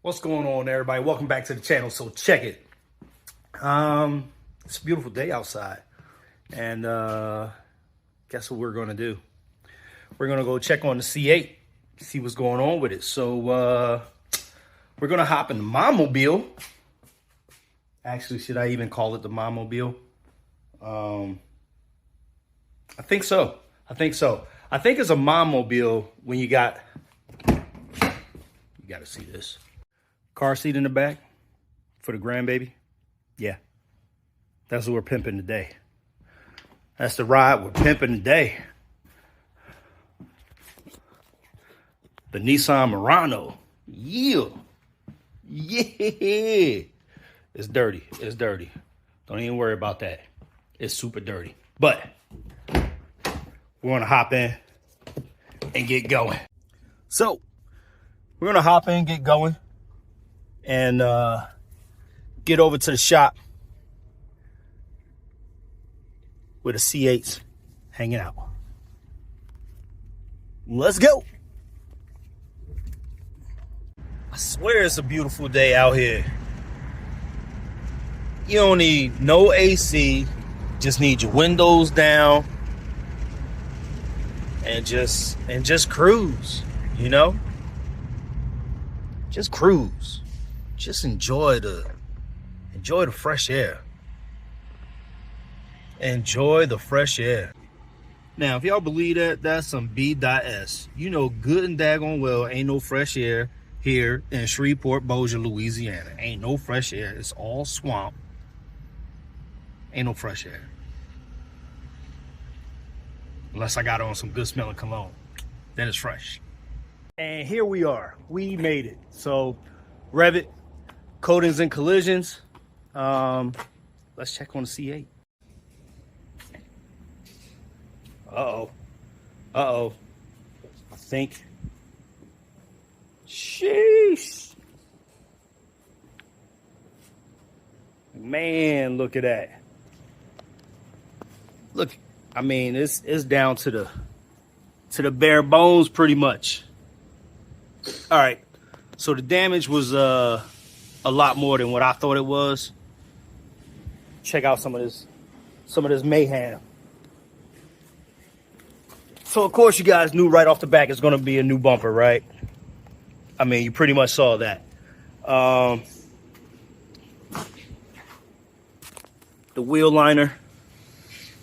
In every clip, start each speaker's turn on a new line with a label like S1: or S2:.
S1: What's going on, everybody? Welcome back to the channel. So check it. It's a beautiful day outside, and guess what we're gonna do? We're gonna go check on the C8, see what's going on with it. So we're gonna hop in the Momobile. Actually, should I even call it the Momobile? I think so. I think it's a Momobile when you gotta see this. Car seat in the back for the grandbaby. Yeah, that's what we're pimping today. That's the ride we're pimping today. The Nissan Murano. Yeah. It's dirty. It's dirty. Don't even worry about that. It's super dirty. But we're gonna hop in and get going. So we're gonna hop in, get going, and get over to the shop where the C8's hanging out. Let's go. I swear it's a beautiful day out here. You don't need no AC, just need your windows down and just cruise, you know? Just cruise. Just enjoy the fresh air. Enjoy the fresh air. Now, if y'all believe that, that's some B.S. You know good and daggone well ain't no fresh air here in Shreveport, Bossier, Louisiana. Ain't no fresh air. It's all swamp. Ain't no fresh air. Unless I got on some good smelling cologne. Then it's fresh. And here we are. We made it. So, Revv, coatings and collisions. Let's check on the C8. Uh-oh. Uh-oh. I think. Sheesh. Man, look at that. Look, I mean, it's down to the bare bones pretty much. All right. So the damage was a lot more than what I thought it was. Check out some of this mayhem. So of course you guys knew right off the back it's gonna be a new bumper, right? I mean, you pretty much saw that. The wheel liner,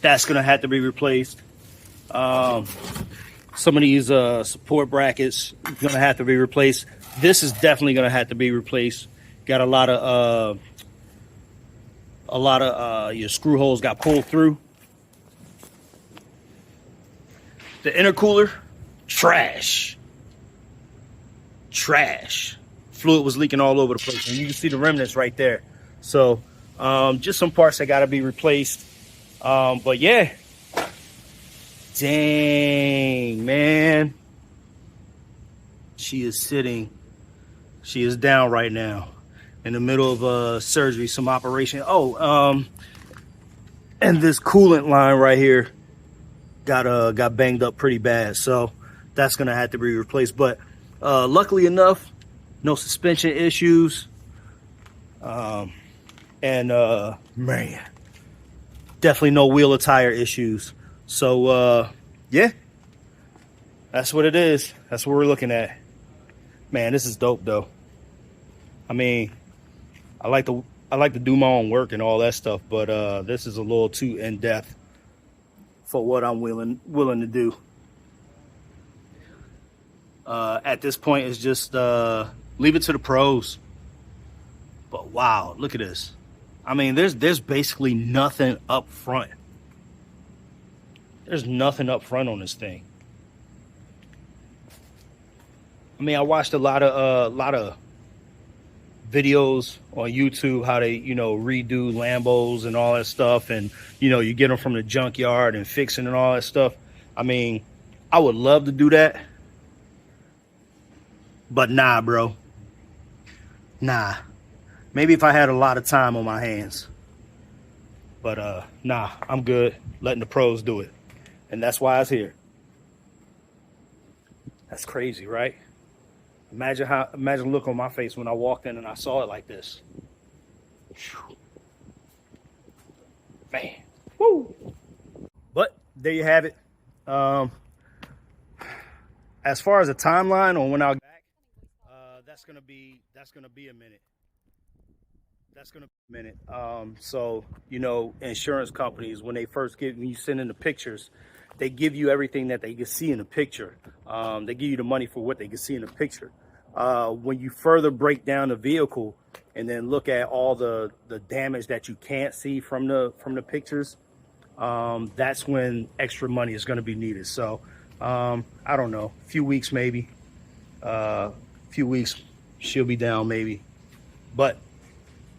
S1: that's gonna have to be replaced. Some of these support brackets gonna have to be replaced. This is definitely gonna have to be replaced. Got a lot of your screw holes got pulled through. The intercooler, trash. Fluid was leaking all over the place, and you can see the remnants right there. So just some parts that got to be replaced. But yeah, dang, man, she is down right now in the middle of surgery, some operation. And this coolant line right here got banged up pretty bad, so that's gonna have to be replaced. But luckily enough, no suspension issues, man, definitely no wheel or tire issues. So yeah, that's what it is. That's what we're looking at. Man, this is dope though. I mean, I like to do my own work and all that stuff, but this is a little too in-depth for what I'm willing to do. At this point, it's just leave it to the pros. But wow, look at this. I mean, there's basically nothing up front. There's nothing up front on this thing. I mean, I watched a lot of videos on YouTube how they, redo Lambos and all that stuff, and you get them from the junkyard and fixing and all that stuff. I mean, I would love to do that, but nah, bro. Nah. Maybe if I had a lot of time on my hands. But nah, I'm good letting the pros do it. And that's why it's here. That's crazy, right? Imagine the look on my face when I walked in and I saw it like this. Whew. Man, woo! But there you have it. As far as a timeline on when I'll get back, that's gonna be a minute. That's gonna be a minute. So you know, insurance companies, when you send in the pictures, they give you everything that they can see in the picture. They give you the money for what they can see in the picture. When you further break down the vehicle and then look at all the damage that you can't see from the pictures, that's when extra money is going to be needed. So I don't know, a few weeks maybe, few weeks she'll be down maybe. But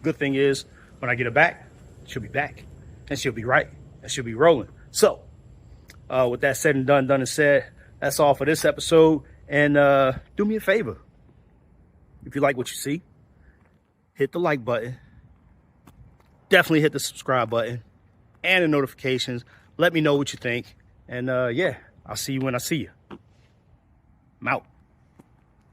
S1: good thing is, when I get her back, she'll be back and she'll be right and she'll be rolling. So with that said and done and said, that's all for this episode. And do me a favor. If you like what you see, hit the like button. Definitely hit the subscribe button and the notifications. Let me know what you think. And yeah, I'll see you when I see you. I'm out.